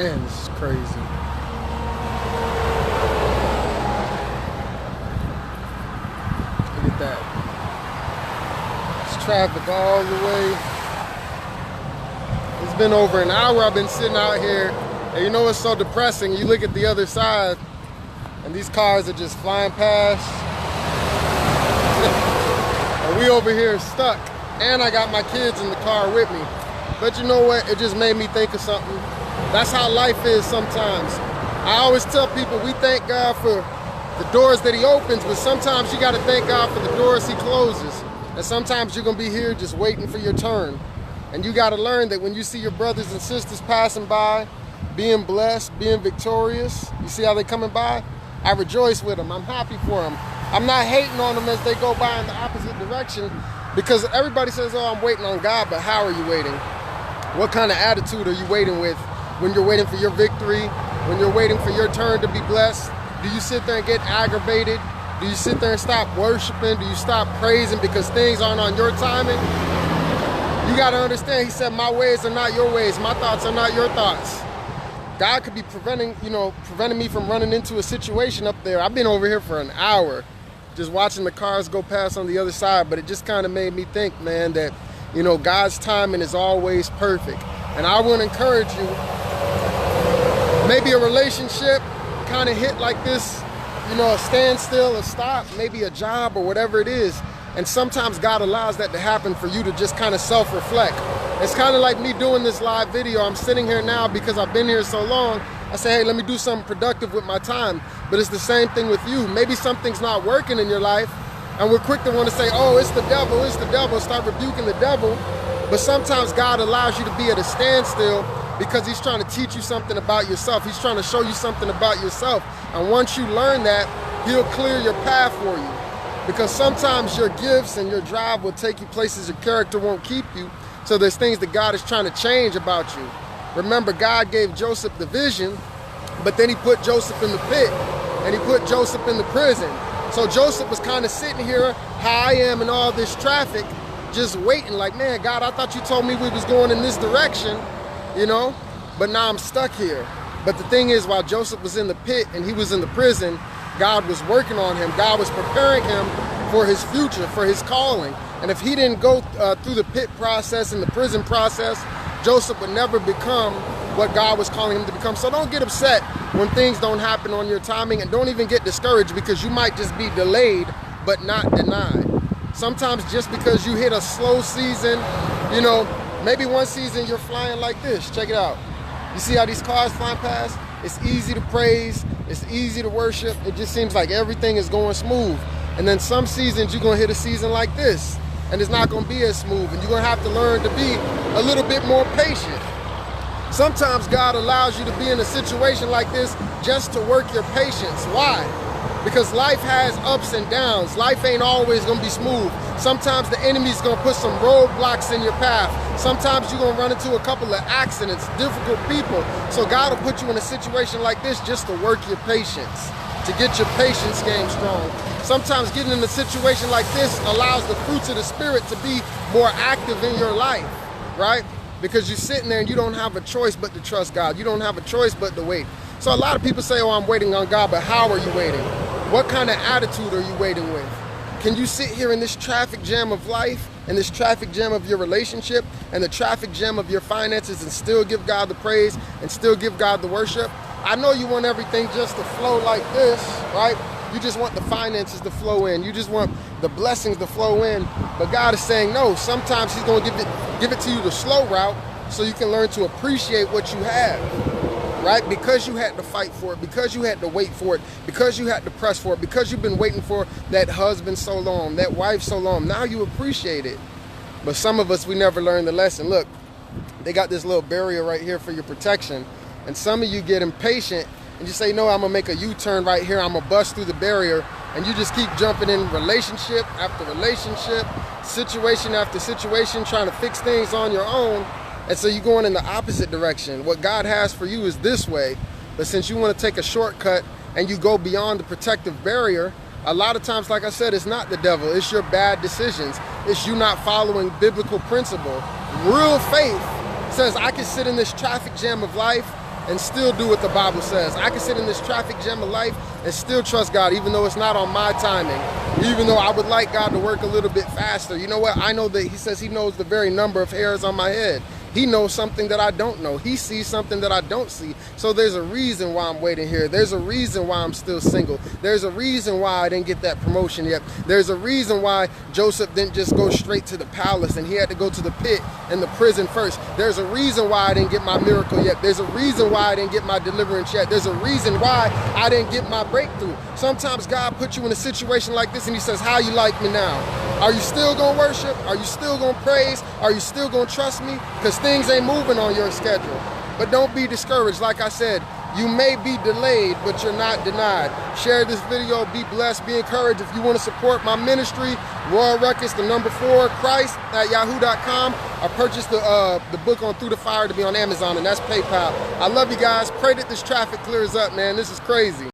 Man, this is crazy. Look at that. It's traffic all the way. It's been over an hour I've been sitting out here. And you know what's so depressing? You look at the other side and these cars are just flying past. And we over here stuck. And I got my kids in the car with me. But you know what? It just made me think of something. That's how life is sometimes. I always tell people we thank God for the doors that he opens, but sometimes you got to thank God for the doors he closes. And sometimes you're going to be here just waiting for your turn. And you got to learn that when you see your brothers and sisters passing by, being blessed, being victorious, you see how they're coming by? I rejoice with them. I'm happy for them. I'm not hating on them as they go by in the opposite direction, because everybody says, oh, I'm waiting on God, but how are you waiting? What kind of attitude are you waiting with when you're waiting for your victory, when you're waiting for your turn to be blessed? Do you sit there and get aggravated? Do you sit there and stop worshiping? Do you stop praising because things aren't on your timing? You got to understand, he said, my ways are not your ways. My thoughts are not your thoughts. God could be preventing me from running into a situation up there. I've been over here for an hour just watching the cars go past on the other side, but it just kind of made me think, man, that, you know, God's timing is always perfect. And I want to encourage you, maybe a relationship kind of hit like this, you know, a standstill, a stop, maybe a job or whatever it is. And sometimes God allows that to happen for you to just kind of self-reflect. It's kind of like me doing this live video. I'm sitting here now because I've been here so long. I say, hey, let me do something productive with my time. But it's the same thing with you. Maybe something's not working in your life, and we're quick to want to say, oh, it's the devil, start rebuking the devil. But sometimes God allows you to be at a standstill because he's trying to teach you something about yourself. He's trying to show you something about yourself. And once you learn that, he'll clear your path for you. Because sometimes your gifts and your drive will take you places your character won't keep you. So there's things that God is trying to change about you. Remember, God gave Joseph the vision, but then he put Joseph in the pit and he put Joseph in the prison. So Joseph was kind of sitting here, how I am in all this traffic, just waiting like, man, God, I thought you told me we was going in this direction, you know, but now I'm stuck here. But the thing is, while Joseph was in the pit and he was in the prison, God was working on him. God was preparing him for his future, for his calling. And if he didn't go through the pit process and the prison process, Joseph would never become what God was calling him to become. So don't get upset when things don't happen on your timing, and don't even get discouraged because you might just be delayed but not denied. Sometimes just because you hit a slow season, you know, maybe one season you're flying like this. Check it out. You see how these cars flying past? It's easy to praise. It's easy to worship. It just seems like everything is going smooth. And then some seasons you're going to hit a season like this, and it's not going to be as smooth, and you're going to have to learn to be a little bit more patient. Sometimes God allows you to be in a situation like this just to work your patience. Why? Because life has ups and downs. Life ain't always going to be smooth. Sometimes the enemy's going to put some roadblocks in your path. Sometimes you're going to run into a couple of accidents, difficult people. So God will put you in a situation like this just to work your patience, to get your patience game strong. Sometimes getting in a situation like this allows the fruits of the Spirit to be more active in your life, right? Because you're sitting there and you don't have a choice but to trust God. You don't have a choice but to wait. So a lot of people say, oh, I'm waiting on God, but how are you waiting? What kind of attitude are you waiting with? Can you sit here in this traffic jam of life, and this traffic jam of your relationship, and the traffic jam of your finances, and still give God the praise and still give God the worship? I know you want everything just to flow like this, right? You just want the finances to flow in. You just want the blessings to flow in. But God is saying, no, sometimes he's going to give it to you the slow route so you can learn to appreciate what you have, right? Because you had to fight for it, because you had to wait for it, because you had to press for it, because you've been waiting for that husband so long, that wife so long. Now you appreciate it. But some of us, we never learned the lesson. Look, they got this little barrier right here for your protection. And some of you get impatient and you say, no, I'm gonna make a U-turn right here. I'm gonna bust through the barrier. And you just keep jumping in relationship after relationship, situation after situation, trying to fix things on your own. And so you're going in the opposite direction. What God has for you is this way. But since you want to take a shortcut and you go beyond the protective barrier, a lot of times, like I said, it's not the devil. It's your bad decisions. It's you not following biblical principle. Real faith says I can sit in this traffic jam of life and still do what the Bible says. I can sit in this traffic jam of life and still trust God, even though it's not on my timing, even though I would like God to work a little bit faster. You know what? I know that he says he knows the very number of hairs on my head. He knows something that I don't know. He sees something that I don't see. So there's a reason why I'm waiting here. There's a reason why I'm still single. There's a reason why I didn't get that promotion yet. There's a reason why Joseph didn't just go straight to the palace and he had to go to the pit and the prison first. There's a reason why I didn't get my miracle yet. There's a reason why I didn't get my deliverance yet. There's a reason why I didn't get my breakthrough. Sometimes God puts you in a situation like this and he says, how you like me now? Are you still gonna worship? Are you still gonna praise? Are you still gonna trust me? Because things ain't moving on your schedule. But don't be discouraged. Like I said, you may be delayed, but you're not denied. Share this video, be blessed, be encouraged. If you want to support my ministry, Royal Ruckus, the number 4, Christ at yahoo.com. I purchased the book on Through the Fire to be on Amazon, and that's PayPal. I love you guys. Pray that this traffic clears up, man. This is crazy.